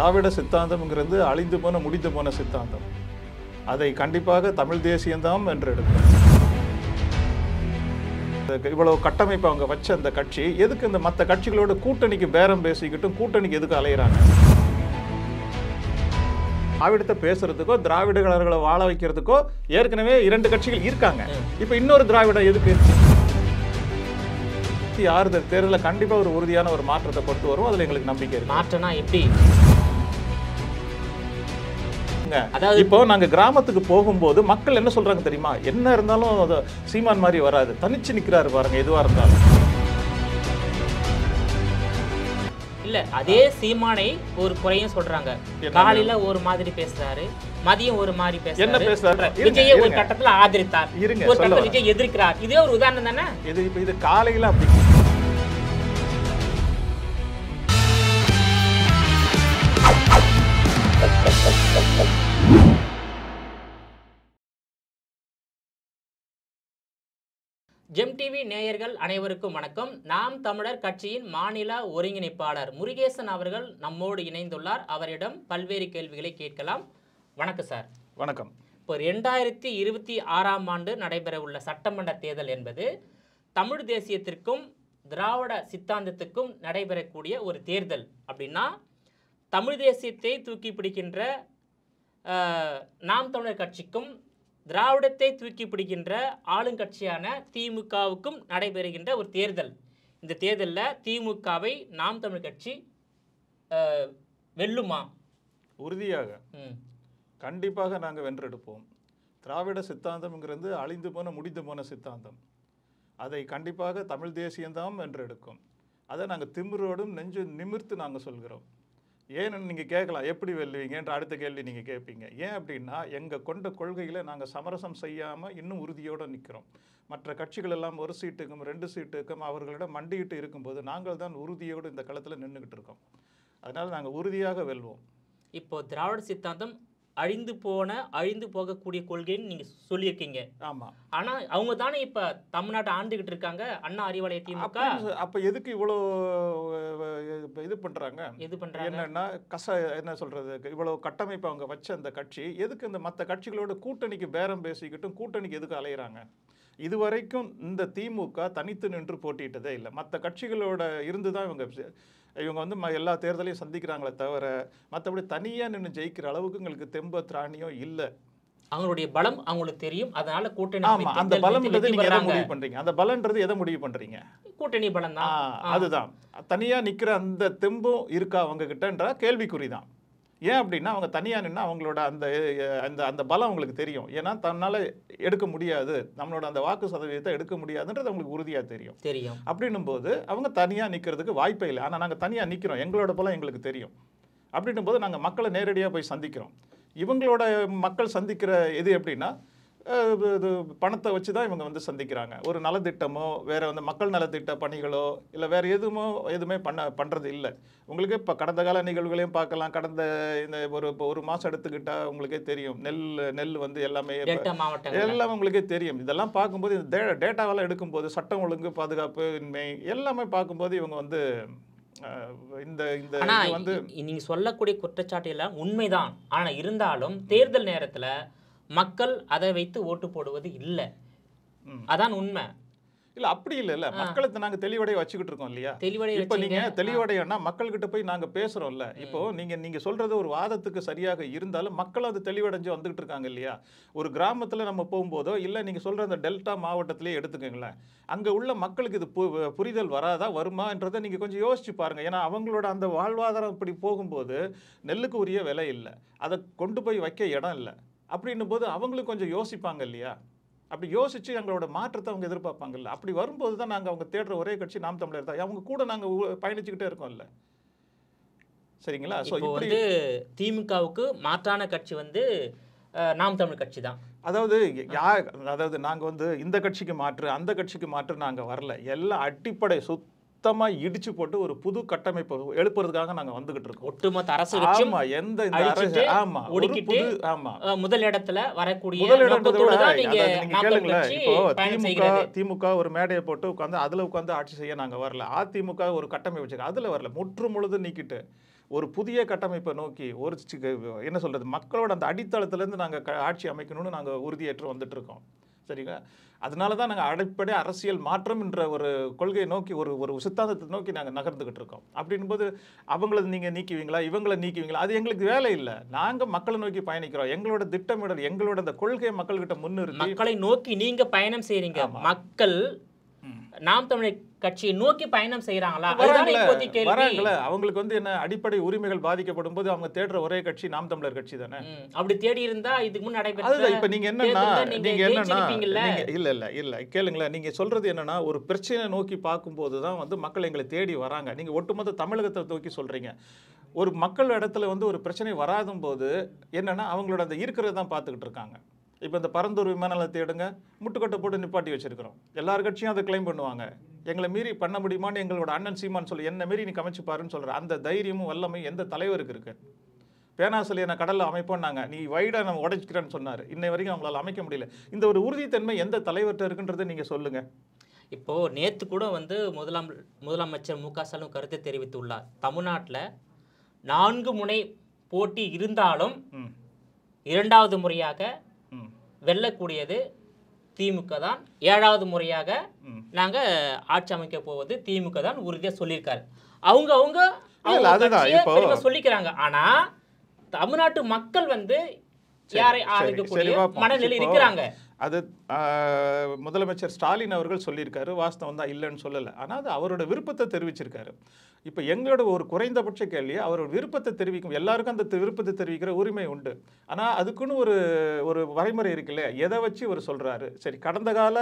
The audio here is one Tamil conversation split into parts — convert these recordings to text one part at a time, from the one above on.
திராவிட சித்தாந்தம்ங்கிறது அழிந்து போன முடிந்து போன சித்தாந்தம். அதை கண்டிப்பாக தமிழ் தேசியம்தான் என்று எடுக்கும். இவ்வளவு கட்டமைப்பு அவங்க வச்ச அந்த கட்சி எதுக்கு இந்த மற்ற கட்சிகளோட கூட்டணிக்கு பேரம் பேசிக்கிட்டும் கூட்டணிக்கு எதுக்கு அலையிறாங்க? திராவிடத்தை பேசுறதுக்கோ திராவிடர்களை வாழ வைக்கிறதுக்கோ ஏற்கனவே 2 கட்சிகள் இருக்காங்க. இப்ப இன்னொரு திராவிடம் எதுக்கு? தேர்தலில் கண்டிப்பா ஒரு உறுதியான ஒரு மாற்றத்தை கொண்டு வரும். அதுல எங்களுக்கு நம்பிக்கை இருக்கு. மாற்றம்னா எப்படி? இப்போ நாங்க கிராமத்துக்கு போகும்போது மக்கள் என்ன சொல்றாங்க தெரியுமா? என்ன இருந்தாலும் சீமான் மாதிரி வராது, தனிச்சு நிக்கிறாரு பாருங்க. எதுவா இருந்தாலும் இல்ல, அதே சீமானை ஒரு குறையும் சொல்றாங்க. காலையில ஒரு மாதிரி பேசுறாரு, மதியம் ஒரு மாதிரி பேசுறாரு. என்ன பேசுறாரு? விஜயை ஒரு கட்டத்துல ஆதரித்தார், ஒரு கட்டத்துல விஜய் எதிர்க்கிறார். இதே ஒரு உதாரணம் தானே இது. இப்ப இது காலையில அப்படி ஜெம் டிவி நேயர்கள் அனைவருக்கும் வணக்கம். நாம் தமிழர் கட்சியின் மாநில ஒருங்கிணைப்பாளர் முருகேசன் அவர்கள் நம்மோடு இணைந்துள்ளார். அவரிடம் பல்வேறு கேள்விகளை கேட்கலாம். வணக்கம் சார். வணக்கம். இப்போ 2026ஆம் ஆண்டு நடைபெறவுள்ள சட்டமன்ற தேர்தல் என்பது தமிழ் தேசியத்திற்கும் திராவிட சித்தாந்தத்துக்கும் நடைபெறக்கூடிய ஒரு தேர்தல். அப்படின்னா தமிழ் தேசியத்தை தூக்கி பிடிக்கின்ற நாம் தமிழர் கட்சிக்கும் திராவிடத்தை தூக்கி பிடிக்கின்ற ஆளுங்கட்சியான திமுகவுக்கும் நடைபெறுகின்ற ஒரு தேர்தல். இந்த தேர்தலில் திமுகவை நாம் தமிழ் கட்சி வெல்லுமா? உறுதியாக கண்டிப்பாக நாங்கள் வென்றெடுப்போம். திராவிட சித்தாந்தம்ங்கிறது அழிந்து போன முடிந்து போன சித்தாந்தம். அதை கண்டிப்பாக தமிழ் தேசியம்தான் வென்றெடுக்கும். அதை நாங்கள் திமிரோடும் நெஞ்சு நிமிர்த்து நாங்கள் சொல்கிறோம். ஏன்னு நீங்கள் கேட்கலாம், எப்படி வெல்லுவீங்கன்ற அடுத்த கேள்வி நீங்கள் கேட்பீங்க. ஏன் அப்படின்னா, எங்கள் கொண்ட கொள்கையில் நாங்கள் சமரசம் செய்யாமல் இன்னும் உறுதியோடு நிற்கிறோம். மற்ற கட்சிகள் எல்லாம் 1 சீட்டுக்கும் 2 சீட்டுக்கும் அவர்களிடம் மண்டியிட்டு இருக்கும்போது நாங்கள் தான் உறுதியோடு இந்த களத்தில் நின்றுக்கிட்டு இருக்கோம். அதனால் நாங்கள் உறுதியாக வெல்வோம். இப்போ திராவிட சித்தாந்தம் அழிந்து போகக்கூடிய கொள்கைன்னு நீங்க சொல்லியிருக்கீங்க. ஆமா. ஆனா அவங்க தானே இப்ப தமிழ்நாட்டை ஆண்டுகிட்டு இருக்காங்க, அண்ணா அறிவாலய திமுக. அப்ப எதுக்கு இவ்வளோ இது பண்றாங்க? என்னன்னா என்ன சொல்றது, இவ்வளவு கட்டமைப்பு அவங்க வச்ச அந்த கட்சி எதுக்கு இந்த மற்ற கட்சிகளோட கூட்டணிக்கு பேரம் பேசிக்கிட்டும் கூட்டணிக்கு எதுக்கு அலையிறாங்க? இதுவரைக்கும் இந்த திமுக தனித்து நின்று போட்டிட்டதே இல்லை. மற்ற கட்சிகளோட இருந்துதான் இவங்க வந்து எல்லா தேர்தலையும் சந்திக்கிறாங்களே தவிர மற்றபடி தனியாக நின்று ஜெயிக்கிற அளவுக்கு எங்களுக்கு தெம்ப திராணியும் இல்லை. அவங்களுடைய பலம் அவங்களுக்கு தெரியும். அதனால கூட்டணி. ஆமா, அந்த பலம்ன்றது நீங்க எதை முடிவு பண்றீங்க? அந்த பலம்ன்றது எதை முடிவு பண்றீங்க? கூட்டணி பலம் தான். அதுதான். தனியா நிக்கிற அந்த தெம்பும் இருக்கா அவங்க கிட்டன்ற கேள்விக்குறிதான். ஏன் அப்படின்னா, அவங்க தனியாக நின்னா அவங்களோட அந்த அந்த பலம் அவங்களுக்கு தெரியும். ஏன்னா தன்னால் எடுக்க முடியாது, நம்மளோட அந்த வாக்கு சதவீதத்தை எடுக்க முடியாதுன்றது அவங்களுக்கு உறுதியாக தெரியும். அப்படின்னும் போது அவங்க தனியாக நிற்கிறதுக்கு வாய்ப்பே இல்லை. ஆனால் நாங்கள் தனியாக நிற்கிறோம், எங்களோட பலம் எங்களுக்கு தெரியும். அப்படின்னும் போது நாங்கள் மக்களை நேரடியாக போய் சந்திக்கிறோம். இவங்களோட மக்கள் சந்திக்கிற இது எப்படின்னா, பணத்தை வச்சு தான் இவங்க வந்து சந்திக்கிறாங்க. ஒரு நலத்திட்டமோ வேற வந்து மக்கள் நலத்திட்ட பணிகளோ இல்லை வேற எதுவுமே பண்ணுறது இல்லை. உங்களுக்கு இப்போ கடந்த கால நிகழ்வுகளையும் பார்க்கலாம். கடந்த இந்த ஒரு மாதம் எடுத்துக்கிட்டால் உங்களுக்கே தெரியும். நெல் வந்து எல்லாமே உங்களுக்கே தெரியும். இதெல்லாம் பார்க்கும்போது இந்த டேட்டாவெல்லாம் எடுக்கும்போது சட்டம் ஒழுங்கு பாதுகாப்பு இன்மை எல்லாமே பார்க்கும்போது இவங்க வந்து வந்து நீங்க சொல்லக்கூடிய குற்றச்சாட்டு எல்லாம் உண்மைதான். ஆனா இருந்தாலும் தேர்தல் நேரத்துல மக்கள் அதை வைத்து ஓட்டு போடுவது இல்லை. அதான் உண்மை. இல்ல அப்படி இல்ல மக்களை நாங்க தெளிவடைய வச்சுக்கிட்டு இருக்கோம் இல்லையா? இப்ப நீங்க தெளிவடையன்னா மக்கள்கிட்ட போய் நாங்க பேசுறோம்ல. இப்போ நீங்க சொல்றது ஒரு வாதத்துக்கு சரியாக இருந்தாலும் மக்கள் அது தெளிவடைஞ்சு வந்துகிட்டு இருக்காங்க இல்லையா? ஒரு கிராமத்துல நம்ம போகும்போதோ இல்ல நீங்க சொல்ற அந்த டெல்டா மாவட்டத்திலேயே எடுத்துக்கங்களேன், அங்க உள்ள மக்களுக்கு இது புரிதல் வராதா வருமான்றதை நீங்க கொஞ்சம் யோசிச்சு பாருங்க. ஏன்னா அவங்களோட அந்த வாழ்வாதாரம் இப்படி போகும்போது நெல்லுக்கு உரிய விலை இல்லை, அதை கொண்டு போய் வைக்க இடம் இல்லை. அப்படின்னும் போது அவங்களுக்கு கொஞ்சம் யோசிப்பாங்க இல்லையா? அப்படி யோசிச்சு எங்களோட மாற்றத்தை அவங்க எதிர்பார்ப்பாங்கல்ல. அப்படி வரும்போது தான் நாங்கள் அவங்க தேடுற ஒரே கட்சி நாம் தமிழர் தான். அவங்க கூட நாங்கள் பயணிச்சுக்கிட்டே இருக்கோம்ல. சரிங்களா? ஸோ இப்படி திமுகவுக்கு மாற்றான கட்சி வந்து நாம் தமிழ் கட்சி தான். அதாவது நாங்கள் வந்து இந்த கட்சிக்கு மாற்று அந்த கட்சிக்கு மாற்று நாங்கள் வரல. எல்லாம் அடிப்படை சுத்தமாக இடிச்சு போட்டு ஒரு புது கட்டமைப்பு எழுப்புறதுக்காக நாங்கள் வந்துகிட்டு இருக்கோம். ஒட்டுமொத்த அரசு முதல் இடத்துல வரக்கூடிய திமுக ஒரு மேடையை போட்டு உட்காந்து அதுல உட்காந்து ஆட்சி செய்ய நாங்க வரல. அதிமுக ஒரு கட்டமைப்பு வச்சிருக்க அதுல வரல. முற்று முழுது நீக்கிட்டு ஒரு புதிய கட்டமைப்பை நோக்கி என்ன சொல்றது, மக்களோட அந்த அடித்தளத்திலேருந்து நாங்கள் ஆட்சி அமைக்கணும்னு நாங்கள் உறுதியேற்று வந்துட்டு இருக்கோம். சரிங்களா? அதனால தான் நாங்கள் அடிப்படை அரசியல் மாற்றம் என்ற ஒரு கொள்கையை நோக்கி ஒரு சித்தாந்தத்தை நோக்கி நாங்கள் நகர்ந்துக்கிட்டு இருக்கோம். அப்படின்போது அவங்கள நீங்கள் நீக்குவீங்களா, இவங்களை நீக்குவீங்களா, அது எங்களுக்கு வேலை இல்லை. நாங்கள் மக்களை நோக்கி பயணிக்கிறோம். எங்களோட திட்டமிடல், எங்களோட அந்த கொள்கையை மக்கள்கிட்ட முன்னிறுத்தி மக்களை நோக்கி நீங்க பயணம் செய்றீங்க. மக்கள் நாம் தமிழர் கட்சியை நோக்கி பயணம் செய்யறாங்களா? வராங்களே. அவங்களுக்கு வந்து என்ன அடிப்படை உரிமைகள் பாதிக்கப்படும் போது அவங்க தேடுற ஒரே கட்சி நாம் தமிழர் கட்சி தானே. அப்படி தேடி இருந்தா இதுக்கு முன் அதுதான். இப்ப நீங்க என்னன்னா இல்ல கேளுங்களேன், நீங்க சொல்றது என்னன்னா ஒரு பிரச்சனை நோக்கி பார்க்கும்போது தான் வந்து மக்கள் எங்களை தேடி வராங்க. நீங்க ஒட்டுமொத்த தமிழகத்தை நோக்கி சொல்றீங்க. ஒரு மக்கள் இடத்துல வந்து ஒரு பிரச்சனை வராதும் போது என்னன்னா அவங்களோட அந்த இருக்கிறத தான் பார்த்துக்கிட்டு இருக்காங்க. இப்போ இந்த பரந்தூர் விமான நிலையத்தை எடுங்க, முட்டுக்கட்டை போட்டு நிப்பாட்டி வச்சிருக்கிறோம். எல்லார் கட்சியும் அதை கிளைம் பண்ணுவாங்க. எங்களை மீறி பண்ண முடியுமான்னு எங்களோட அண்ணன் சீமான் சொல்லி என்ன மீறி நீ கமைச்சு பாருன்னு சொல்ற அந்த தைரியமும் வல்லமையும் எந்த தலைவருக்கு இருக்கு? பேனாசிலியை நான் கடலில் அமைப்போன்னாங்க, நீ வைடா நம்ம உடைச்சிக்கிறேன்னு சொன்னார். இன்னை வரைக்கும் அவங்களால அமைக்க முடியல. இந்த ஒரு உறுதித்தன்மை எந்த தலைவர்கிட்ட இருக்குன்றதை நீங்க சொல்லுங்க. இப்போ நேற்று கூட வந்து முதலமைச்சர் மு க ஸ்டாலின் கருத்தை தெரிவித்துள்ளார். தமிழ்நாட்டில் 4 முனை போட்டி இருந்தாலும் 2வது முறையாக வெல்லக்கூடியது திமுக தான், 7வது முறையாக நாங்கள் ஆட்சி அமைக்க போவது திமுக தான் உறுதியாக சொல்லியிருக்காரு. அவங்க சொல்லிக்கிறாங்க. ஆனா தமிழ்நாட்டு மக்கள் வந்து யாரை ஆதரிக்கக்கூடிய மனநிலை இருக்கிறாங்க. அது முதலமைச்சர் ஸ்டாலின் அவர்கள் சொல்லியிருக்காரு, வாஸ்தவம் தான், இல்லைன்னு சொல்லலை. ஆனால் அது அவரோட விருப்பத்தை தெரிவிச்சிருக்காரு. இப்போ எங்களோட ஒரு குறைந்தபட்ச கேள்வி அவரோட விருப்பத்தை தெரிவிக்கும். எல்லாருக்கும் அந்த விருப்பத்தை தெரிவிக்கிற உரிமை உண்டு. ஆனால் அதுக்குன்னு ஒரு வரைமுறை இருக்குல்ல, எதை வச்சு இவர் சொல்கிறாரு. சரி, கடந்த கால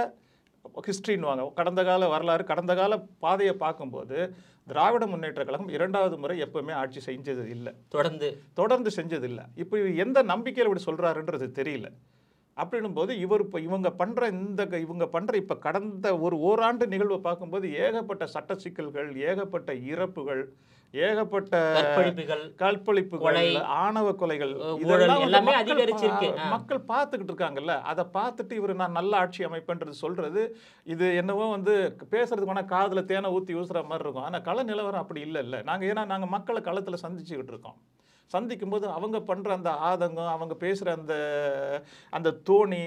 ஹிஸ்ட்ரின்னுவாங்க, கடந்த கால வரலாறு, கடந்த கால பாதையை பார்க்கும்போது திராவிட முன்னேற்ற கழகம் 2வது முறை எப்பவுமே ஆட்சி செஞ்சது இல்லை, தொடர்ந்து செஞ்சது இல்லை. இப்போ எந்த நம்பிக்கையில் இப்படி சொல்கிறாருன்றது தெரியல. அப்படின்னும் போது இவங்க பண்ற இப்போ கடந்த ஓராண்டு நிகழ்வை பார்க்கும்போது ஏகப்பட்ட சட்ட சிக்கல்கள், ஏகப்பட்ட இறப்புகள், ஏகப்பட்ட கற்பழிப்புகள், ஆணவ கொலைகள், எல்லாமே அதிகரிச்சிருக்கு. மக்கள் பார்த்துக்கிட்டு இருக்காங்கல்ல. அதை பார்த்துட்டு இவர் நான் நல்ல ஆட்சி அமைப்புன்றது சொல்றது, இது என்னவோ வந்து பேசுறதுக்கு வேணா காதுல தேனை ஊற்றி ஊசுற மாதிரி இருக்கும். ஆனால் கள நிலவரம் அப்படி இல்லை. நாங்கள் மக்களை களத்தில் சந்திச்சுக்கிட்டு இருக்கோம். சந்திக்கும் போது அவங்க பண்ற அந்த ஆதங்கம், அவங்க பேசுற அந்த தோணி,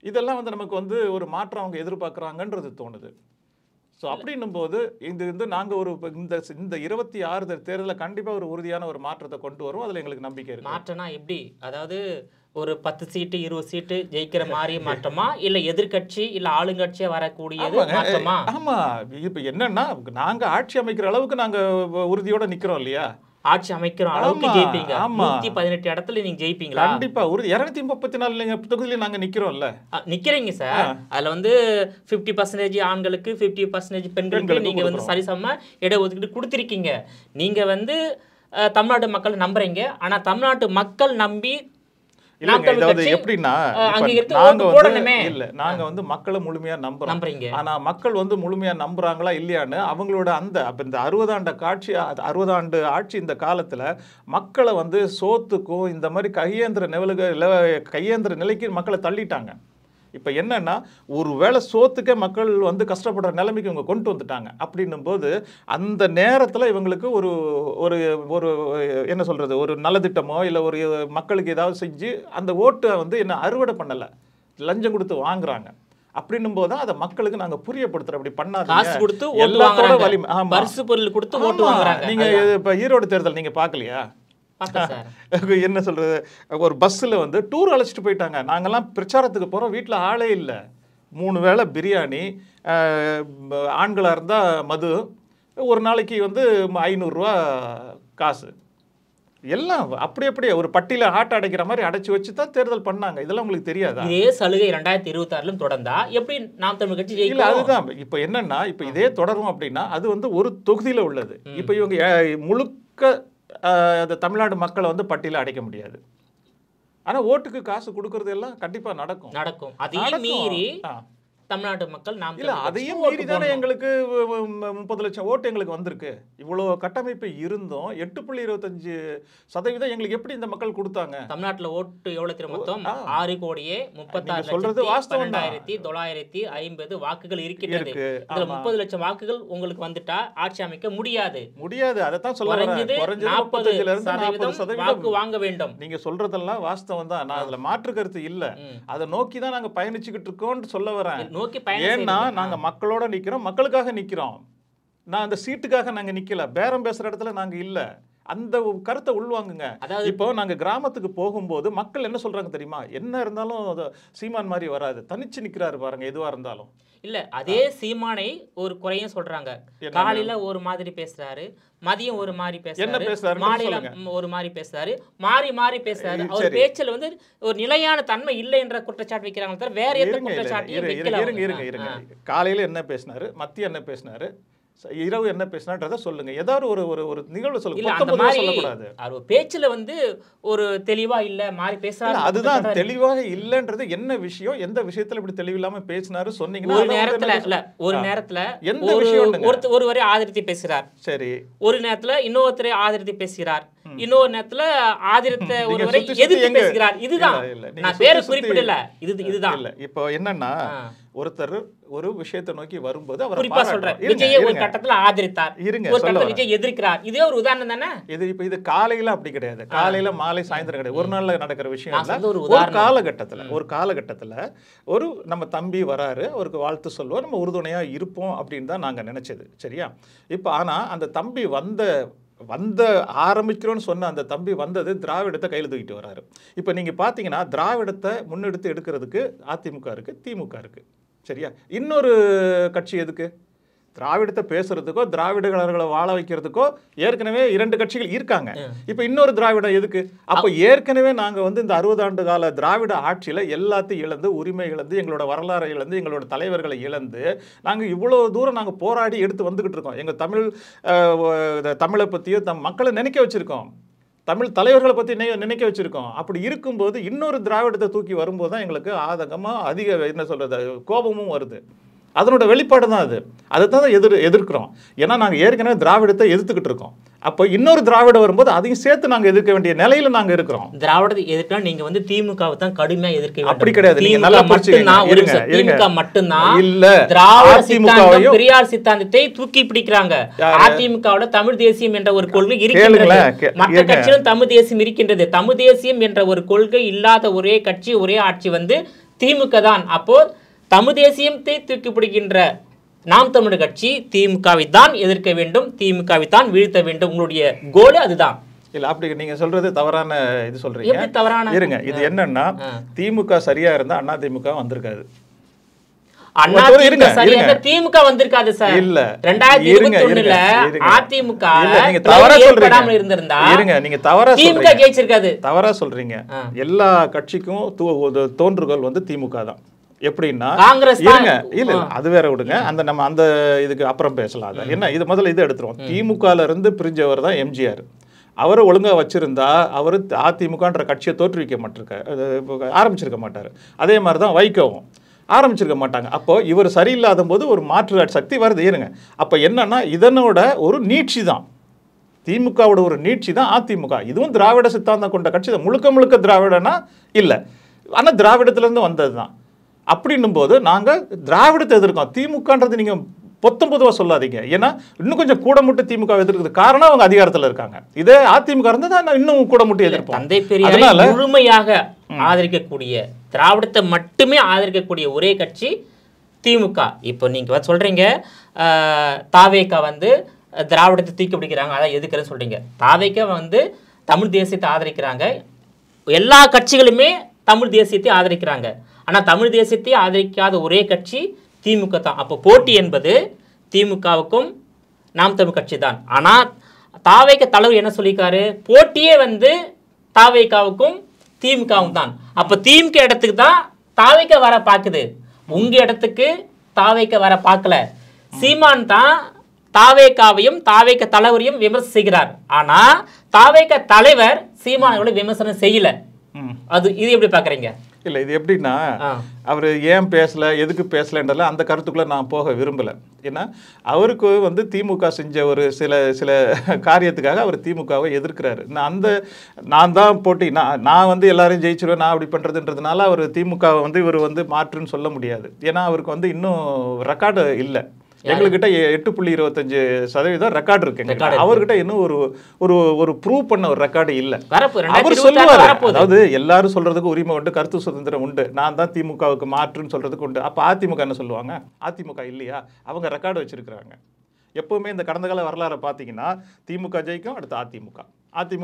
இதெல்லாம் வந்து நமக்கு வந்து ஒரு மாற்றம் அவங்க எதிர்பார்க்குறாங்கன்றது தோணுது. ஸோ அப்படின்னும் போது நாங்கள் இந்த 26 தேர்தலில் கண்டிப்பாக ஒரு உறுதியான ஒரு மாற்றத்தை கொண்டு வரும். அதில் எங்களுக்கு நம்பிக்கை இருக்கு. மாற்றம்னா எப்படி? அதாவது ஒரு 10 சீட்டு 20 சீட்டு ஜெயிக்கிற மாதிரி மாற்றமா, இல்லை எதிர்கட்சி இல்லை ஆளுங்கட்சியாக வரக்கூடியது மாற்றமா? ஆமாம், இப்போ என்னன்னா நாங்கள் ஆட்சி அமைக்கிற அளவுக்கு நாங்கள் உறுதியோடு நிற்கிறோம் இல்லையா? ஆட்சி அமைக்கிற அளவுக்கு ஜெயிப்பீங்க. 118 இடத்துல நீங்க ஜெயிப்பீங்களா? கண்டிப்பா. 234 தொகுதியில நாங்க நிக்கிறோம்ல. நிக்கிறீங்க சார். அதுல வந்து 50% ஆண்களுக்கு 50% பெண்களுக்கு நீங்க வந்து சரிசமமா இட ஒதுக்கீடு கொடுத்திருக்கீங்க. நீங்க வந்து தமிழ்நாட்டு மக்கள் நம்புறீங்க. ஆனா தமிழ்நாட்டு மக்கள் நம்பி எப்படின்னா நாங்க வந்து மக்களை முழுமையா நம்புறோம். ஆனா மக்கள் வந்து முழுமையா நம்புறாங்களா இல்லையான்னு அவங்களோட இந்த 60 ஆண்டு ஆட்சி இந்த காலத்துல மக்களை வந்து சோத்துக்கும் இந்த மாதிரி கையேந்திர நிலைக்கு மக்களை தள்ளிட்டாங்க. இப்போ என்னன்னா ஒரு வேளை சோத்துக்கே மக்கள் வந்து கஷ்டப்படுற நிலைமைக்கு இவங்க கொண்டு வந்துட்டாங்க. அப்படின்னும் போது அந்த நேரத்தில் இவங்களுக்கு ஒரு என்ன சொல்றது, ஒரு நலத்திட்டமோ இல்லை ஒரு மக்களுக்கு ஏதாவது செஞ்சு அந்த ஓட்டை வந்து என்ன அறுவடை பண்ணலை, லஞ்சம் கொடுத்து வாங்குறாங்க. அப்படின்னும் போது அதை மக்களுக்கு நாங்க புரியப்படுத்துறோம். அப்படி பண்ணாதீங்க, எல்லாத்தோட வலிமை. நீங்க இப்ப ஈரோடு தேர்தல் நீங்க பாக்கலையா? என்ன சொல்றது, ஒரு பஸ்ஸில் வந்து டூர் அழைச்சிட்டு போயிட்டாங்க. நாங்கெல்லாம் பிரச்சாரத்துக்கு போகிறோம், வீட்டில் ஆளே இல்லை. 3 வேளை பிரியாணி, ஆண்களாக இருந்தால் மது, ஒரு நாளைக்கு வந்து 500 ரூபா காசு, எல்லாம் அப்படியே ஒரு பட்டியல ஆட்டை அடைக்கிற மாதிரி அடைச்சி வச்சு தான் தேர்தல் பண்ணாங்க. இதெல்லாம் உங்களுக்கு தெரியாதா? இதே சலுகை 2026 தொடர்ந்தா எப்படி நாம் தமிழ் கட்சி ஜெயிக்கும்? இல்லை, அதுதான் இப்போ என்னன்னா, இப்போ இதே தொடரும் அப்படின்னா அது வந்து ஒரு தொகுதியில் உள்ளது. இப்போ இவங்க முழுக்க தமிழ்நாடு மக்களை வந்து பட்டியல அடைக்க முடியாது. ஆனா ஓட்டுக்கு காசு கொடுக்கறது எல்லாம் கண்டிப்பா நடக்கும். அதையும் மீறி தமிழ்நாட்டு மக்கள் நாம் இல்ல அதையும் மீறி தானே எங்களுக்கு 30 லட்சம் ஓட்டு எங்களுக்கு வந்திருக்கு. இவ்வளவு கட்டமைப்பு இருந்தும் 8.25% எங்களுக்கு எப்படி இந்த மக்கள் கொடுத்தாங்க? தமிழ்நாட்டுல ஓட்டு எவ்வளவு தெரியும்? மொத்தம் 6,16,12,950 வாக்குகள் இருக்கின்றது. இதுல 30 லட்சம் வாக்குகள் உங்களுக்கு வந்துட்டா ஆட்சி அமைக்க முடியாது. அதைத்தான் சொல்ல வரேன். குறைஞ்சது 35ல இருந்து 40% வாக்கு வாங்க வேண்டும். நீங்க சொல்றதெல்லாம் வாஸ்தவம் தான். நான் அதுல மாற்று கருத்து இல்ல. அதை நோக்கி தான் நாங்க பயணிச்சுக்கிட்டு இருக்கோம்னு சொல்ல வரேன். ஏன்னா நாங்க மக்களோட நிக்கிறோம், மக்களுக்காக நிக்கிறோம். நான் அந்த சீட்டுக்காக நாங்க நிக்கல, பேரம் பேசுற இடத்துல நாங்க இல்ல. அந்த கருத்தை உள்வாங்குங்க. இப்போ நாங்க கிராமத்துக்கு போகும்போது மக்கள் என்ன சொல்றாங்க தெரியுமா? என்ன இருந்தாலும் சீமான் மாதிரி வராது, தனிச்சு நிக்கிறாரு பாருங்க எதுவா இருந்தாலும். இல்ல அதே சீமானை ஒரு குறையும் சொல்றாங்க. காலையில ஒரு மாதிரி பேசுறாரு, மதியம் ஒரு மாதிரி பேசுறாரு, மாலையில ஒரு மாதிரி பேசுறாரு, மாறி மாறி பேசுறாரு. அவர் பேச்சுல வந்து ஒரு நிலையான தன்மை இல்லை என்ற குற்றச்சாட்டு வைக்கிறாங்க தவிர வேற எந்த குற்றச்சாட்டையும் வைக்கல. இருங்க. காலையில என்ன பேசினாரு, மத்தியம் என்ன பேசினாரு, இரவு என்ன பேசினான்றத சொல்லுங்க. ஏதாவது ஒரு நிகழ்வு சொல்லுங்க. சொல்லக்கூடாது. அவர் பேச்சுல வந்து ஒரு தெளிவா இல்ல, மாறி பேசுறாரு. அதுதான் தெளிவாக இல்லன்றது என்ன விஷயம், எந்த விஷயத்துல இப்படி தெளிவில்லாம பேசினாரு சொன்னீங்கன்னா ஒரு நேரத்துல எந்த விஷயம் ஒருவரை ஆதரித்து பேசுறார். சரி. ஒரு நேரத்துல இன்னொருத்தரை ஆதரித்து பேசுகிறார். இன்னொரு நேரத்துல ஆதரித்த ஒருவரை எதிர்த்து பேசுகிறார். இதுதான் நான் பேரை குறிப்பிடல. இதுதான் இல்ல. இப்போ என்னன்னா ஒருத்தர் ஒரு விஷயத்தை நோக்கி வரும்போது அவர் குறிப்பா சொல்றார். விஜயை ஒரு கட்டத்துல ஆதரித்தார், ஒரு கட்டத்துல விஜய் எதிர்க்கிறார். இதே ஒரு உதாரணம் தானே. இது காலையில அப்படி கிடையாது, காலையில மாலை சாயந்தரம் கிடையாது, ஒரு நாள்ல நடக்கிற விஷயம் இல்ல. ஒரு காலகட்டத்துல ஒரு நம்ம தம்பி வராரு, அவருக்கு வாழ்த்து சொல்லுவோம், நம்ம உறுதுணையா இருப்போம் அப்படின்னு தான் நாங்க நினைச்சது. சரியா? இப்ப ஆனா அந்த தம்பி வந்த ஆரம்பிக்கிறோன்னு சொன்ன அந்த தம்பி வந்தது திராவிடத்தை கையில் தூக்கிட்டு வராரு. இப்போ நீங்கள் பார்த்தீங்கன்னா திராவிடத்தை முன்னெடுத்து எடுக்கிறதுக்கு அதிமுக இருக்குது, திமுக இருக்குது. சரியா? இன்னொரு கட்சி எதுக்கு? திராவிடத்தை பேசுறதுக்கோ திராவிடர்களை வாழ வைக்கிறதுக்கோ ஏற்கனவே 2 கட்சிகள் இருக்காங்க. இப்போ இன்னொரு திராவிடம் எதுக்கு? அப்போ ஏற்கனவே நாங்கள் வந்து இந்த 60 ஆண்டு கால திராவிட ஆட்சியில் எல்லாத்தையும் இழந்து, உரிமை இழந்து, எங்களோட வரலாறை இழந்து, எங்களோட தலைவர்களை இழந்து நாங்கள் இவ்வளோ தூரம் நாங்கள் போராடி எடுத்து வந்துக்கிட்டு இருக்கோம். எங்கள் தமிழை பற்றியும் மக்களை நினைக்க வச்சுருக்கோம், தமிழ் தலைவர்களை பற்றி நினைக்க வச்சுருக்கோம். அப்படி இருக்கும்போது இன்னொரு திராவிடத்தை தூக்கி வரும்போது தான் எங்களுக்கு ஆதங்கமாக அதிக என்ன சொல்கிறது கோபமும் வருது. அதனோட வெளிப்பாடு தான் அது. அதை தான் எதிர்க்கிறோம். ஏன்னா நாங்கள் ஏற்கனவே திராவிடத்தை எதிர்த்துக்கிட்டு இருக்கோம். அப்போ இன்னொரு திராவிடம் வரும்போது அதையும் சேர்த்து நாங்கள் எதிர்க்க வேண்டிய நிலையில நாங்கள் இருக்கிறோம். திராவிடத்தை எதிர்த்தா நீங்க வந்து திமுகவை தான் கடுமையாக எதிர்க்க. அப்படி கிடையாது. திமுக மட்டும்தான் இல்ல, திராவிட சித்தாந்தம் பெரியார் சித்தாந்தத்தை தூக்கி பிடிக்கிறாங்க. அதிமுகவோட தமிழ் தேசியம் என்ற ஒரு கொள்கை இருக்கின்றது, மற்ற கட்சியிலும் தமிழ் தேசியம் இருக்கின்றது. தமிழ் தேசியம் என்ற ஒரு கொள்கை இல்லாத ஒரே கட்சி, ஒரே ஆட்சி வந்து திமுக தான். அப்போ தமிழ் தேசியத்தை தூக்கி பிடிக்கின்ற நாம் தமிழர் கட்சி திமுகவை தான் எதிர்க்க வேண்டும், திமுகவை தான் வீழ்த்த வேண்டும். உங்களுடைய கோல் அதுதான். இல்ல அப்படி நீங்க சொல்றது தவறான இது சொல்றீங்க. தவறான இருங்க. இது என்னன்னா திமுக சரியா இருந்தா அண்ணா திமுக வந்திருக்காது. திமுக வந்திருக்காது சார். இல்ல 2021ல அதிமுக நீங்க தவறா சொல்றீங்க. இருந்திருந்தா இருங்க, நீங்க தவறா திமுக ஜெயிச்சிருக்காது. தவறா சொல்றீங்க. எல்லா கட்சிக்கும் தோன்றுகள் வந்து திமுக தான். எப்படின்னா இருங்க, இல்ல அது வேற விடுங்க, அந்த நம்ம அந்த இதுக்கு அப்புறம் பேசலாம். என்ன இது முதல்ல இது எடுத்துருவோம். திமுகல இருந்து பிரிஞ்சவர் தான் எம்ஜிஆர். அவரை ஒழுங்கா வச்சிருந்தா அவர் அதிமுகன்ற கட்சியை ஆரம்பிச்சிருக்க மாட்டாரு. அதே மாதிரி தான் வைகவும் ஆரம்பிச்சிருக்க மாட்டாங்க. அப்போ இவர் சரியில்லாத போது ஒரு மாற்று சக்தி வருது. இருங்க, அப்போ என்னன்னா இதனோட ஒரு நீட்சி தான் திமுகவோட ஒரு நீட்சி தான் அதிமுக. இதுவும் திராவிட சித்தாந்தம் கொண்ட கட்சி தான். முழுக்க திராவிடனா இல்லை, ஆனால் திராவிடத்திலேருந்து வந்தது தான். அப்படின்னும் போது நாங்கள் திராவிடத்தை எதிர்க்கோம். திமுகன்றது நீங்கள் பொதுவாக சொல்லாதீங்க. ஏன்னா இன்னும் கொஞ்சம் கூட மட்டும் திமுக எதிர்க்குது. காரணம் அவங்க அதிகாரத்தில் இருக்காங்க. இதே அதிமுக இருந்தால் இன்னும் கூட மட்டும் எதிர்ப்போம். தந்தை பெரியாரை முழுமையாக ஆதரிக்கக்கூடிய, திராவிடத்தை மட்டுமே ஆதரிக்கக்கூடிய ஒரே கட்சி திமுக. இப்போ நீங்க சொல்றீங்க தாவேகா வந்து திராவிடத்தை தூக்கி பிடிக்கிறாங்க, அதான் எதுக்குறேன்னு சொல்றீங்க. தாவேகா வந்து தமிழ் தேசியத்தை ஆதரிக்கிறாங்க. எல்லா கட்சிகளுமே தமிழ் தேசியத்தை ஆதரிக்கிறாங்க. ஆனால் தமிழ் தேசியத்தை ஆதரிக்காத ஒரே கட்சி திமுக தான். அப்போ போட்டி என்பது திமுகவுக்கும் நாம் தமிழ் கட்சி தான். ஆனால் தாவேகா தலைவர் என்ன சொல்லியிருக்காரு? போட்டியே வந்து தாவேகாவுக்கும் திமுகவும் தான். அப்போ திமுக இடத்துக்கு தான் தாவேகா வர பார்க்குது, உங்க இடத்துக்கு தாவேகா வர பார்க்கல. சீமான் தான் தாவேகாவையும் தாவேகா தலைவரையும் விமர்சனம் செய்கிறார். ஆனால் தாவேகா தலைவர் சீமானோட விமர்சனம் செய்யல. இது எப்படி பார்க்குறீங்க? இல்லை இது எப்படின்னா அவர் ஏன் பேசலை எதுக்கு பேசலைன்றல அந்த கருத்துக்குள்ளே நான் போக விரும்பலை. ஏன்னா அவருக்கு வந்து திமுக செஞ்ச ஒரு சில காரியத்துக்காக அவர் திமுகவை எதிர்க்கிறாரு. நான் தான் போட்டி நான் வந்து எல்லாரையும் ஜெயிச்சிருவேன் நான் அப்படி பண்ணுறதுன்றதுனால அவர் திமுகவை வந்து இவர் வந்து மாற்றுன்னு சொல்ல முடியாது. ஏன்னா அவருக்கு வந்து இன்னும் ரெக்கார்டு இல்லை. எங்ககிட்ட 8.25% ரெக்கார்டு இருக்கு. அவர்கிட்ட இன்னும் ஒரு ப்ரூவ் பண்ண ஒரு ரெக்கார்டு இல்ல. அவர் சொல்லுவாரு, அதாவது எல்லாரும் சொல்றதுக்கு உரிமை உண்டு, கருத்து சுதந்திரம் உண்டு, நான் தான் திமுகவுக்கு மாற்றுன்னு சொல்றதுக்கு உண்டு. அப்ப அதிமுக என்ன சொல்லுவாங்க? அதிமுக இல்லையா? அவங்க ரெக்கார்டு வச்சிருக்கிறாங்க. எப்பவுமே இந்த கடந்த கால வரலாறு பாத்தீங்கன்னா திமுக ஜெயிக்கும், அடுத்து அதிமுக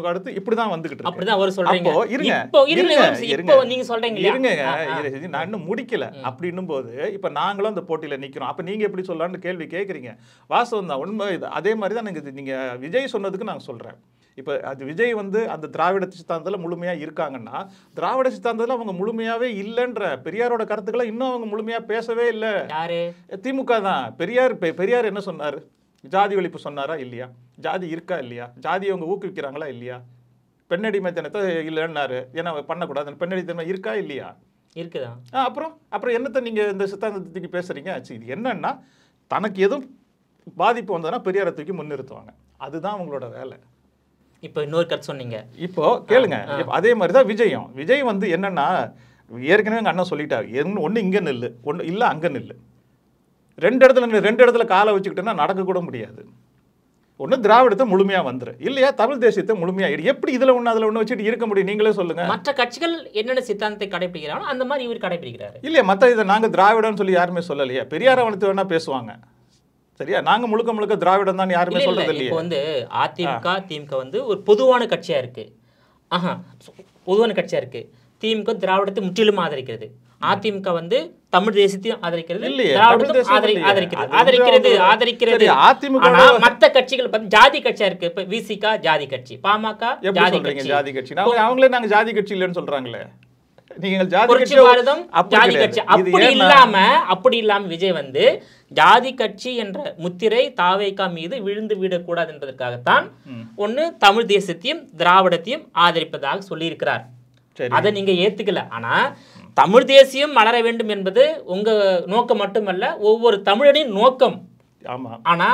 அடுத்து இப்படிதான் வந்துகிட்டு இருக்கு. அப்படிதான் அவர் சொல்றீங்க. நான் இன்னும் முடிக்கல. அப்படின்னும் போது இப்ப நாங்களும் அந்த போட்டியில நிக்கிறோம். அப்ப நீங்க எப்படி சொல்லலாம்னு கேள்வி கேட்கறீங்க. வாஸ்தவம் தான், உண்மை. அதே மாதிரி தான் நீங்க விஜய் சொன்னதுக்கு நான் சொல்றேன். இப்ப அது விஜய் வந்து அந்த திராவிட சித்தாந்தத்துல முழுமையா இருக்காங்கன்னா, திராவிட சித்தாந்தத்துல அவங்க முழுமையாவே இல்லைன்ற பெரியாரோட கருத்துக்களை இன்னும் அவங்க முழுமையா பேசவே இல்லை. திமுக தான். பெரியார் என்ன சொன்னாரு? ஜாதி ஒழிப்பு சொன்னாரா இல்லையா? ஜாதி இருக்கா இல்லையா? ஜாதியை அவங்க ஊக்குவிக்கிறாங்களா இல்லையா? பெண்ணடிமைத்தனத்தை இல்லைன்னாரு. ஏன்னா பண்ணக்கூடாது. பெண்ணடித்தன்மை இருக்கா இல்லையா? இருக்குதா? அப்புறம் என்னத்தை நீங்க இந்த சித்தாந்தத்துக்கு பேசுறீங்க? இது என்னன்னா, தனக்கு எதுவும் பாதிப்பு வந்ததுன்னா பெரியாரை தூக்கி முன்னிறுத்துவாங்க. அதுதான் அவங்களோட வேலை. இப்போ இன்னொரு கருத்து சொன்னீங்க. இப்போ கேளுங்க. அதே மாதிரி தான் விஜய் வந்து என்னன்னா, ஏற்கனவே எங்க அண்ணன் சொல்லிட்டாரு, ஒண்ணு இங்க நில்லு, ஒண்ணு இல்ல அங்க நில்லு. ரெண்டு இடத்துல காலை வச்சுக்கிட்டோன்னா நடக்க கூட முடியாது. ஒண்ணு திராவிடத்தை முழுமையா வந்துரு, இல்லையா தமிழ் தேசியத்தை முழுமையா. எப்படி இதுல ஒண்ணு அதுல ஒண்ணு வச்சுட்டு இருக்க முடியும்? நீங்களே சொல்லுங்க. மற்ற கட்சிகள் என்னென்ன சித்தாந்தத்தை கடைபிடிக்கிறாங்களோ அந்த மாதிரி இவர் கடைபிடிக்கிறாரு. இல்லையா? மற்ற இதை நாங்க திராவிடம்னு சொல்லி யாருமே சொல்லலையா? பெரியாரை வளர்த்து வேணா பேசுவாங்க, சரியா? நாங்க முழுக்க திராவிடம் தான் யாருமே சொல்றது இல்லையா? இப்போ வந்து அதிமுக திமுக வந்து ஒரு பொதுவான கட்சியா இருக்கு. பொதுவான கட்சியா இருக்கு. திமுக திராவிடத்தை முற்றிலும் ஆதரிக்கிறது. அதிமுக வந்து தமிழ் தேசியத்தையும் ஆதரிக்கிறது, ஆதரிக்கிறது. ஆனா மத்த கட்சிகள் ஜாதி கட்சியா இருக்கு. இப்ப விசிக ஜாதி கட்சி, பாமக ஜாதி கட்சி. அவங்களே நாங்க ஜாதி கட்சி இல்லைன்னு சொல்றாங்களே. அப்படி இல்லாம விஜய் வந்து ஜாதி கட்சி என்ற முத்திரை தாவேகா மீது விழுந்து விடக்கூடாது என்பதற்காகத்தான் ஒண்ணு தமிழ் தேசியத்தையும் திராவிடத்தையும் ஆதரிப்பதாக சொல்லி இருக்கிறார். அதை நீங்க ஏத்துக்கல. ஆனா தமிழ் தேசியம் மலர வேண்டும் என்பது உங்க நோக்கம் மட்டுமல்ல, ஒவ்வொரு தமிழனின் நோக்கம். ஆனா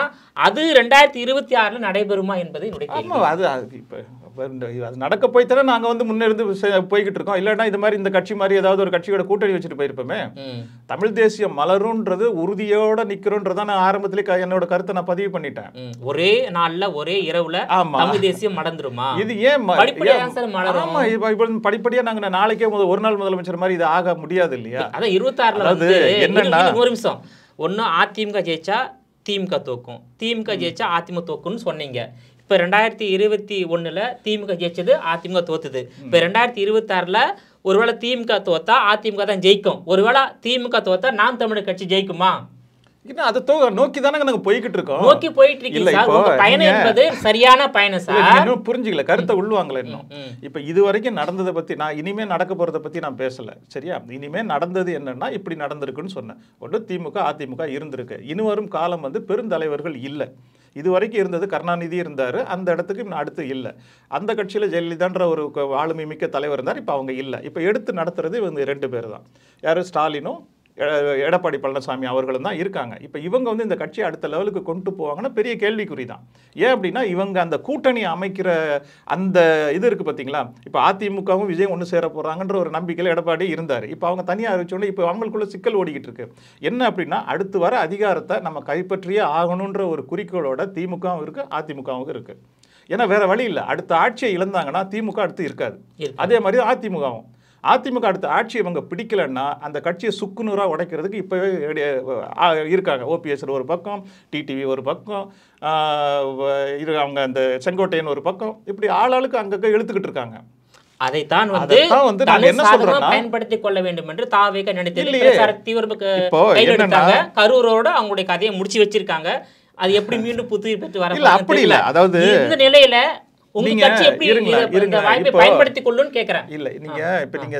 அது 2026 நடைபெறுமா என்பது என்னுடைய கேள்வி. அது நடக்க போய்த்தானே நாங்க வந்து முன்னேறிந்து போய்கிட்டு இருக்கோம். இல்லைன்னா இது மாதிரி இந்த கட்சி மாதிரி ஏதாவது ஒரு கட்சியோட கூட்டணி வச்சுட்டு போயிருப்போமே. தமிழ் தேசியம் மலரும்ன்றது உறுதியோட நிக்கிறோன்றத நான் ஆரம்பத்திலே என்னோட கருத்தை நான் பதிவு பண்ணிட்டேன். ஒரே நாள்ல ஒரே இரவுல தமிழ் தேசியம் மலர்ந்துருமா? இது ஏன் படிப்படியா நாங்க நாளைக்கே ஒரு நாள் முதலமைச்சர் மாதிரி இது ஆக முடியாது இல்லையா? அதான் 26 என்னன்னா, ஒரு நிமிஷம், ஒன்னு அதிமுக ஜெயிச்சா திமுக தோக்கும், திமுக ஜெயிச்சா அதிமுக தோக்கும்னு சொன்னீங்க. இப்ப 2021 திமுக ஜெயிச்சது, அதிமுக தோத்துது. இப்ப 2026 ஒருவேளை திமுக தோத்தா அதிமுக தான் ஜெயிக்கும், ஒருவேளை திமுக தோத்தா நாம் தமிழர் கட்சி ஜெயிக்குமா? அதை நோக்கி தானே நாங்க போய்கிட்டு இருக்கோம். நோக்கி போயிட்டு இருக்கீங்க. பயணம் என்பது சரியான பயணம் சார். இன்னும் புரிஞ்சுக்கல, கருத்தை உள்வாங்கல இன்னும். இப்ப இது வரைக்கும் நடந்ததை பத்தி நான் இனிமே நடக்க போறதை பத்தி நான் பேசல, சரியா? இனிமே நடந்தது என்னன்னா இப்படி நடந்திருக்குன்னு சொன்னேன். ஒன்று திமுக அதிமுக இருந்திருக்கு. இனி வரும் காலம் வந்து பெருந்தலைவர்கள் இல்லை. இது வரைக்கும் இருந்தது கருணாநிதி இருந்தாரு, அந்த இடத்துக்கு அடுத்து இல்லை. அந்த கட்சியில ஜெயலலிதான்ற ஒரு ஆளுமை மிக்க தலைவர் இருந்தார், இப்ப அவங்க இல்லை. இப்ப எடுத்து நடத்துறது இவங்க 2 பேர் தான். யாரு? ஸ்டாலினும் எடப்பாடி பழனிசாமி அவர்களும் தான் இருக்காங்க. இப்போ இவங்க வந்து இந்த கட்சியை அடுத்த லெவலுக்கு கொண்டு போவாங்கன்னா பெரிய கேள்விக்குறி தான். ஏன் அப்படின்னா இவங்க அந்த கூட்டணி அமைக்கிற அந்த இது இருக்கு பார்த்தீங்களா? இப்போ அதிமுகவும் விஜய் ஒன்று சேர போகிறாங்கன்ற ஒரு நம்பிக்கையில் எடப்பாடி இருந்தார். இப்போ அவங்க தனியாக அறிவிச்சோன்னே இப்போ அவங்களுக்குள்ள சிக்கல் ஓடிக்கிட்டு இருக்கு. என்ன அப்படின்னா அடுத்து வர அதிகாரத்தை நம்ம கைப்பற்றியே ஆகணுன்ற ஒரு குறிக்கோளோட திமுகவும் இருக்குது, அதிமுகவும் இருக்குது. ஏன்னா வேற வழி இல்லை. அடுத்த ஆட்சியை இழந்தாங்கன்னா திமுக அடுத்து இருக்காது. அதே மாதிரி அதிமுகவும் அடுத்த ஆட்சி இவங்க பிடிக்கலன்னா அந்த கட்சியை சுக்குநூறாக உடைக்கிறதுக்கு இப்போவே இருக்காங்க. ஓபிஎஸ் ஒரு பக்கம், டிடிவி ஒரு பக்கம், அவங்க அந்த செங்கோட்டையன் ஒரு பக்கம், இப்படி ஆளாளுக்கு அங்கங்கே இழுத்துக்கிட்டு இருக்காங்க. அதைத்தான் பயன்படுத்திக் கொள்ள வேண்டும் என்று தாவேக நினைத்து கரூரோட அவங்களுடைய கதையை முடிச்சு வச்சிருக்காங்க. அது எப்படி மீண்டும் புத்துயிர் பெற்று வர அப்படி இல்ல. அதாவது இந்த நிலையில பயன்படுத்திக் கொள்ளுன்னு கேக்குறேன். இல்ல நீங்க இப்ப நீங்க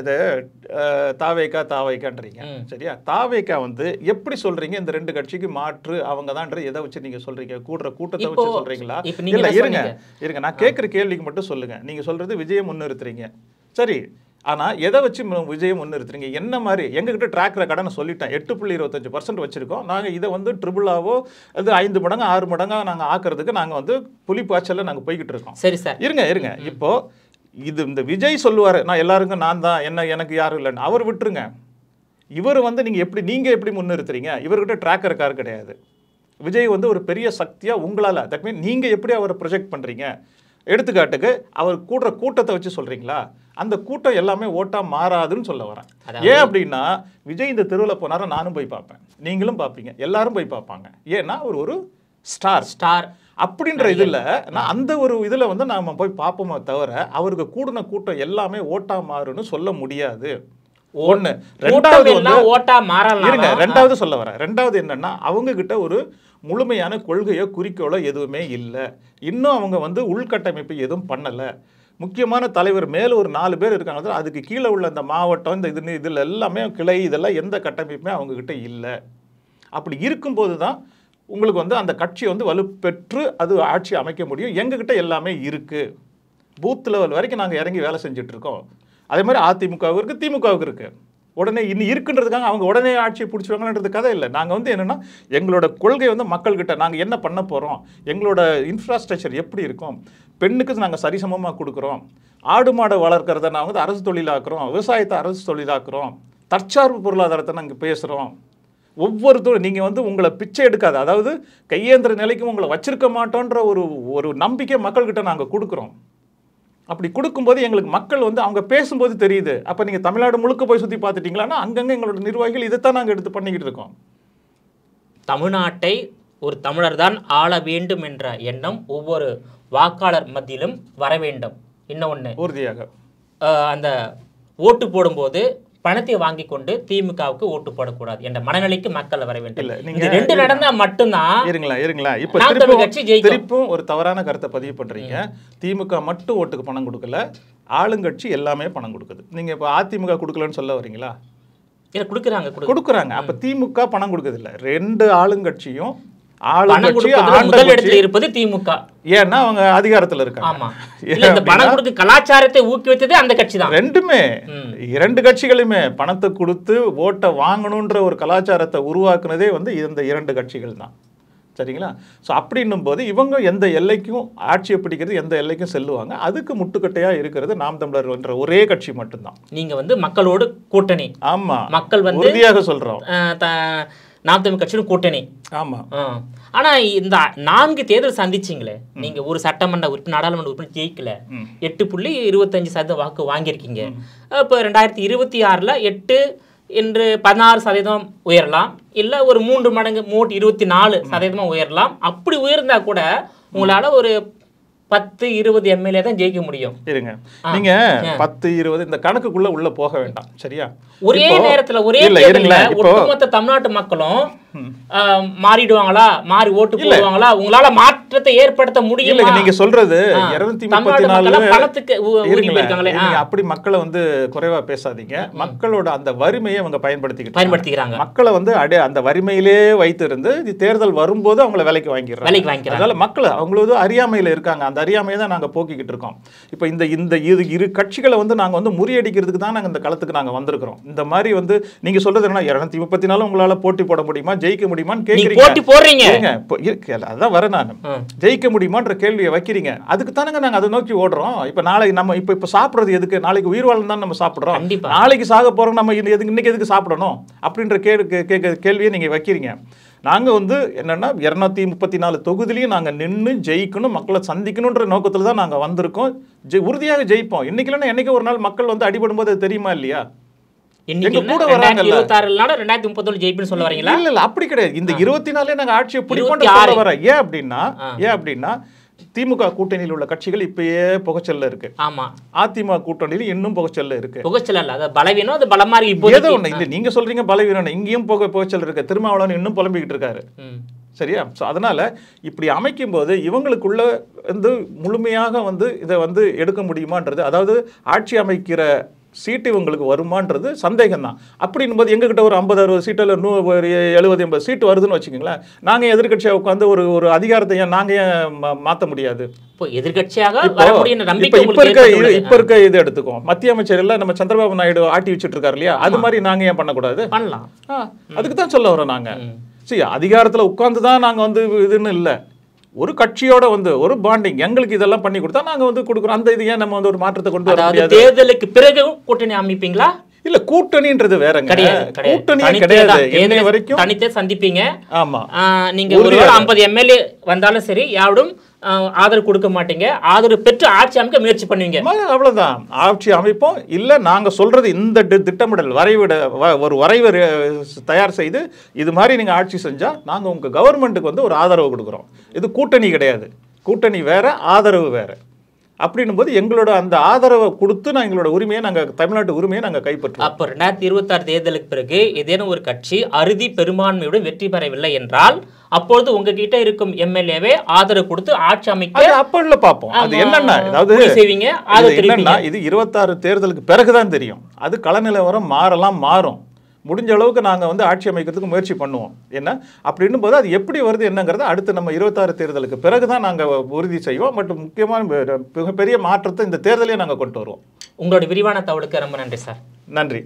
தாவேக்கான்றீங்க, சரியா? தாவேக்கா வந்து எப்படி சொல்றீங்க இந்த 2 கட்சிக்கு மாற்று அவங்க தான் எதை வச்சு நீங்க சொல்றீங்க? கூட்டத்தை வச்சு சொல்றீங்களா? இல்ல இருங்க நான் கேட்கிற கேள்விக்கு மட்டும் சொல்லுங்க. நீங்க சொல்றது விஜயை முன்னிறுத்துறீங்க, சரி. ஆனால் எதை வச்சு விஜயை முன்னிறுத்துறீங்க? என்ன மாதிரி எங்ககிட்ட ட்ராக் ரெக்கார்டை சொல்லிட்டேன், 8.25% வச்சுருக்கோம். நாங்கள் இதை வந்து ட்ரிபிளாவோ அது 5 மடங்கு 6 மடங்காக நாங்கள் ஆக்கிறதுக்கு நாங்கள் வந்து புலிப்பாய்ச்சலில் நாங்கள் போய்கிட்டு இருக்கோம். சரி சார், இருங்க இப்போ இது இந்த விஜய் சொல்லுவார், நான் எல்லாருக்கும் நான் தான், எனக்கு யாரும் இல்லைன்னு. அவர் விட்டுருங்க. இவர் வந்து நீங்கள் எப்படி முன்னிறுத்துறீங்க? இவர்கிட்ட ட்ராக் ரெக்கார்டு கிடையாது. விஜய் வந்து ஒரு பெரிய சக்தியாக உங்களால், தட் மீன் நீங்கள் எப்படி அவரை ப்ரொஜெக்ட் பண்ணுறீங்க? எடுத்துக்காட்டுக்கு அவர் கூடுற கூட்டத்தை வச்சு சொல்கிறீங்களா? அந்த கூட்டம் எல்லாமே ஓட்டாக மாறாதுன்னு சொல்ல வரேன். ஏன் அப்படின்னா விஜய் இந்த தெருவில் போனாரா நானும் போய் பார்ப்பேன், நீங்களும் பார்ப்பீங்க, எல்லாரும் போய் பார்ப்பாங்க. ஏன்னா ஒரு ஸ்டார் அப்படின்ற இதில் நான் அந்த ஒரு இதில் வந்து நாம் போய் பார்ப்போமே தவிர அவருக்கு கூடின கூட்டம் எல்லாமே ஓட்டாக மாறுன்னு சொல்ல முடியாது. ஒன்று. ரெண்டாவது வந்து ஓட்டா மாறலாம். இருங்க, ரெண்டாவது சொல்ல வரேன். ரெண்டாவது என்னன்னா அவங்க கிட்ட ஒரு முழுமையான கொள்கையோ குறிக்கோளோ எதுவுமே இல்லை. இன்னும் அவங்க வந்து உள்கட்டமைப்பு எதுவும் பண்ணலை. முக்கியமான தலைவர் மேலே ஒரு 4 பேர் இருக்காங்க, அதுக்கு கீழே உள்ள இந்த மாவட்டம் இந்த இதில் எல்லாமே கிளை இதெல்லாம் எந்த கட்டமைப்புமே அவங்கக்கிட்ட இல்லை. அப்படி இருக்கும்போது தான் உங்களுக்கு வந்து அந்த கட்சி வந்து வலுப்பெற்று அது ஆட்சி அமைக்க முடியும். எங்ககிட்ட எல்லாமே இருக்குது. பூத் லெவல் வரைக்கும் நாங்கள் இறங்கி வேலை செஞ்சிட்ருக்கோம். அதே மாதிரி அதிமுகவுக்கு இருக்குது, திமுகவுக்கு இருக்குது. உடனே இன்னும் இருக்குன்றதுக்காக அவங்க உடனே ஆட்சியை பிடிச்சிவாங்கன்றது கதை இல்லை. நாங்கள் வந்து என்னென்னா எங்களோட கொள்கை வந்து மக்கள்கிட்ட நாங்கள் என்ன பண்ண போகிறோம், எங்களோட இன்ஃப்ராஸ்ட்ரக்சர் எப்படி இருக்கும், பெண்ணுக்கு நாங்கள் சரிசமமாக கொடுக்குறோம், ஆடு மாடு வளர்க்குறத நாங்கள் வந்து அரசு தொழிலாக்குறோம், விவசாயத்தை அரசு தொழிலாக்குறோம், தற்சார்பு பொருளாதாரத்தை நாங்கள் பேசுகிறோம். ஒவ்வொருத்தரும் நீங்கள் வந்து உங்களை பிச்சை எடுக்காது, அதாவது கையேந்திர நிலைக்கும் உங்களை வச்சிருக்க மாட்டோன்ற ஒரு நம்பிக்கை மக்கள்கிட்ட நாங்கள் கொடுக்குறோம். அப்படி கொடுக்கும்போது எங்களுக்கு மக்கள் வந்து அவங்க பேசும்போது தெரியுது. அப்போ நீங்கள் தமிழ்நாடு முழுக்க போய் சுற்றி பார்த்துட்டீங்களான்னா அங்கங்கே எங்களோட நிர்வாகிகள் இதைத்தான் நாங்கள் எடுத்து பண்ணிக்கிட்டு இருக்கோம். தமிழ்நாட்டை ஒரு தமிழர் தான் ஆள வேண்டும் என்ற எண்ணம் ஒவ்வொரு வாக்காளர் மத்தியிலும் வர வேண்டும். இன்னொன்று உறுதியாக அந்த ஓட்டு போடும்போது பணத்தை வாங்கி கொண்டு திமுகவுக்கு ஓட்டு போடக்கூடாது என்ற மனநிலைக்கு மக்கள் வர வேண்டும். இது ரெண்டு நடந்தா மட்டும்தான். இருங்களா இப்ப திருப்பும் ஒரு தவறான கருத்தை பதிவு பண்றீங்க. திமுக மட்டும் ஓட்டுக்கு பணம் கொடுக்கல, ஆளுங்கட்சி எல்லாமே பணம் கொடுக்குது. நீங்க இப்ப அதிமுக கொடுக்கலன்னு சொல்ல வரீங்களா? கொடுக்குறாங்க. அப்ப திமுக பணம் கொடுக்குது இல்ல, 2 ஆளுங்கட்சியும் இருப்பது திமுக. ஏன்னா அவங்க அதிகாரத்துல இருக்காங்க. கலாச்சாரத்தை ஊக்குவித்தது அந்த கட்சி தான். ரெண்டுமே 2 கட்சிகளுமே பணத்தை கொடுத்து ஓட்டை வாங்கணுன்ற ஒரு கலாச்சாரத்தை உருவாக்குனதே வந்து இந்த 2 கட்சிகள் தான். சரிங்களா? ஸோ அப்படின்னும் போது இவங்க எந்த எல்லைக்கும் ஆட்சியை பிடிக்கிறது எந்த எல்லைக்கும் செல்லுவாங்க. அதுக்கு முட்டுக்கட்டையா இருக்கிறது நாம் தமிழர் என்ற ஒரே கட்சி மட்டும்தான். நீங்க வந்து மக்களோடு கூட்டணி. ஆமா, மக்கள் வந்து உறுதியாக சொல்றோம் நாம் தமிழ் கட்சியும் கூட்டணி. ஆமா. ஆனா இந்த 4 தேர்தல் சந்திச்சிங்களே, நீங்க ஒரு சட்டமன்ற உறுப்பினர் நாடாளுமன்ற உறுப்பினர் ஜெயிக்கல, 8.25% வாக்கு வாங்கியிருக்கீங்க. இப்போ 2026ல் 8 என்று 16% உயரலாம், இல்லை ஒரு 3 மடங்கு 24% உயரலாம். அப்படி உயர்ந்தா கூட உங்களால ஒரு 10-20 எம்எல்ஏ தான் ஜெயிக்க முடியும். இருங்க, நீங்க 10-20 இந்த கணக்குக்குள்ள உள்ள போக வேண்டாம். சரியா? ஒரே நேரத்துல ஒரே ஒட்டுமொத்த தமிழ்நாட்டு மக்களும் மாறிடுவாங்களா, மாறி ஓட்டு போடுவாங்களா? உங்களால மாற்றத்தை ஏற்படுத்த முடியும். நீங்க சொல்றது 234 பணத்துக்கு அப்படி மக்களை வந்து குறைவா பேசாதீங்க. மக்களோட அந்த வறுமையை அவங்க பயன்படுத்திக்கிறாங்க. மக்களை வந்து அந்த வறுமையிலே வைத்திருந்து தேர்தல் வரும்போது அவங்கள வேலைக்கு வாங்கிடுறாங்க. அதனால மக்கள் அவங்களோட அறியாமையில இருக்காங்க. அந்த அறியாமையை தான் நாங்க போக்கிக்கிட்டு இருக்கோம். இப்ப இந்த இரு கட்சிகளை வந்து நாங்க வந்து முறியடிக்கிறதுக்கு தான் நாங்க இந்த களத்துக்கு நாங்க வந்திருக்கிறோம். இந்த மாதிரி வந்து நீங்க சொல்றது என்ன, 234 உங்களால போட்டி போட முடியுமா, ஜெயிக்க முடியுமான்னு கேக்குறீங்க. அதான் வர நான் ஜெயிக்க முடியுமான்ற கேள்வியை வைக்கிறீங்க. அதுக்கு தானங்க நாங்க அதை நோக்கி ஓடுறோம். இப்ப நாளைக்கு நம்ம இப்ப சாப்பிடுறது எதுக்கு? நாளைக்கு உயிர் வாழம் தான் நம்ம சாப்பிடுறோம். நாளைக்கு சாக போறோம், நம்ம இன்னைக்கு எதுக்கு சாப்பிடணும் அப்படின்ற கேள்வியை நீங்க வைக்கிறீங்க. நாங்க வந்து என்னன்னா 234 தொகுதியிலையும் நாங்க நின்று ஜெயிக்கணும், மக்களை சந்திக்கணும்ன்ற நோக்கத்துல தான் நாங்க வந்திருக்கோம். உறுதியாக ஜெயிப்போம். இன்னைக்கு இல்லைன்னா என்னைக்கு ஒரு நாள் மக்கள் வந்து அடிபடும் போது தெரியுமா இல்லையா? அப்படி கிடையாது. இந்த 24 நாங்க ஆட்சியை பிடிப்போம் சொல்ல வர. ஏன் அப்படின்னா திமுக கூட்டணியில் உள்ள கட்சிகள் இப்பயே புகைச்சல்ல இருக்கு. ஆமா, அதிமுக கூட்டணியில் இன்னும் புகைச்சல்ல இருக்கு. புகைச்சல் இல்ல, அது பலவீனம், அது பலமா இருக்கு. ஏதோ ஒண்ணு இல்ல, நீங்க சொல்றீங்க பலவீனம், இங்கேயும் புகைச்சல் இருக்கு. திருமாவளவன் இன்னும் புலம்பிக்கிட்டு இருக்காரு. சரியா? ஸோ அதனால இப்படி அமைக்கும் போது இவங்களுக்குள்ள வந்து முழுமையாக வந்து இதை வந்து எடுக்க முடியுமான்றது, அதாவது ஆட்சி அமைக்கிற சீட்டு இவங்களுக்கு வருமான்றது சந்தேகம் தான். அப்படின்னும் போது எங்ககிட்ட ஒரு 50-60 சீட்டில் 70-80 சீட்டு வருதுன்னு வச்சுக்கோங்களேன், நாங்கள் எதிர்கட்சியாக உட்காந்து ஒரு அதிகாரத்தை ஏன் நாங்கள் ஏன் மாற்ற முடியாது? இப்போ எதிர்கட்சியாக வர முடியும் நம்பிக்கை இப்ப இருக்க இது எடுத்துக்கோம். மத்திய அமைச்சர் எல்லாம் நம்ம சந்திரபாபு நாயுடு ஆட்டி வச்சுட்டு இருக்காரு இல்லையா, அது மாதிரி நாங்க ஏன் பண்ணக்கூடாது? பண்ணலாம். அதுக்கு தான் சொல்ல வரோம். நாங்க சரி அதிகாரத்துல உட்கார்ந்து தான் நாங்க வந்து இதுன்னு இல்லை, ஒரு கட்சியோட வந்து ஒரு பாண்டிங் எங்களுக்கு இதெல்லாம் பண்ணி கொடுத்தா நாங்க வந்து கொடுக்குறோம். அந்த இது ஏன் நம்ம வந்து ஒரு மாற்றத்தை கொண்டு வர முடியாது? தேர்தலுக்கு பிறகு கூட்டணி அமைப்பீங்களா? இல்ல கூட்டணின்றது வேறங்க, கூட்டணியே கிடையாது. என்ன வரைக்கும் தனித்தே சந்திப்பீங்க. ஆமா, நீங்க ஒரு 50 எம்எல்ஏ வந்தாலும் சரி யாரும் ஆதரவு கொடுக்க மாட்டீங்க, ஆதரவு பெற்று ஆட்சி அமைக்க முயற்சி பண்ணுவீங்க. அவ்வளவுதான், ஆட்சி அமைப்போம். இல்ல நாங்க சொல்றது இந்த திட்டமிடல் ஒரு வரைவு தயார் செய்து இது மாதிரி நீங்க ஆட்சி செஞ்சா நாங்க உங்க கவர்மெண்ட்டுக்கு வந்து ஒரு ஆதரவு கொடுக்குறோம். இது கூட்டணி கிடையாது. கூட்டணி வேற, ஆதரவு வேற. அப்படின்னும் போது எங்களோட அந்த ஆதரவை கொடுத்து நான் எங்களோட உரிமையை நாங்கள் தமிழ்நாட்டு உரிமையை நாங்கள் கைப்பற்றுவோம். அப்போ 2026 தேர்தலுக்கு பிறகு ஏதேனும் ஒரு கட்சி அறுதி பெரும்பான்மையுடன் வெற்றி பெறவில்லை என்றால் அப்பொழுது உங்ககிட்ட இருக்கும் எம்எல்ஏவே ஆதரவு கொடுத்து ஆட்சி அமைக்க அப்ப இல்ல பார்ப்போம். அது என்னன்னா, அதாவது செய்வீங்க, என்னன்னா இது 26 தேர்தலுக்கு பிறகுதான் தெரியும். அது கள நிலவரம் மாறும். முடிஞ்ச அளவுக்கு நாங்கள் வந்து ஆட்சி அமைக்கிறதுக்கு முயற்சி பண்ணுவோம். என்ன அப்படின்னு போது அது எப்படி வருது என்னங்கிறத அடுத்து நம்ம 26 தேர்தலுக்கு பிறகு தான் நாங்கள் உறுதி செய்வோம். மற்றும் முக்கியமான மிகப்பெரிய மாற்றத்தை இந்த தேர்தலையே நாங்கள் கொண்டு வருவோம். உங்களோட விரிவான தகவலுக்கு ரொம்ப நன்றி சார். நன்றி.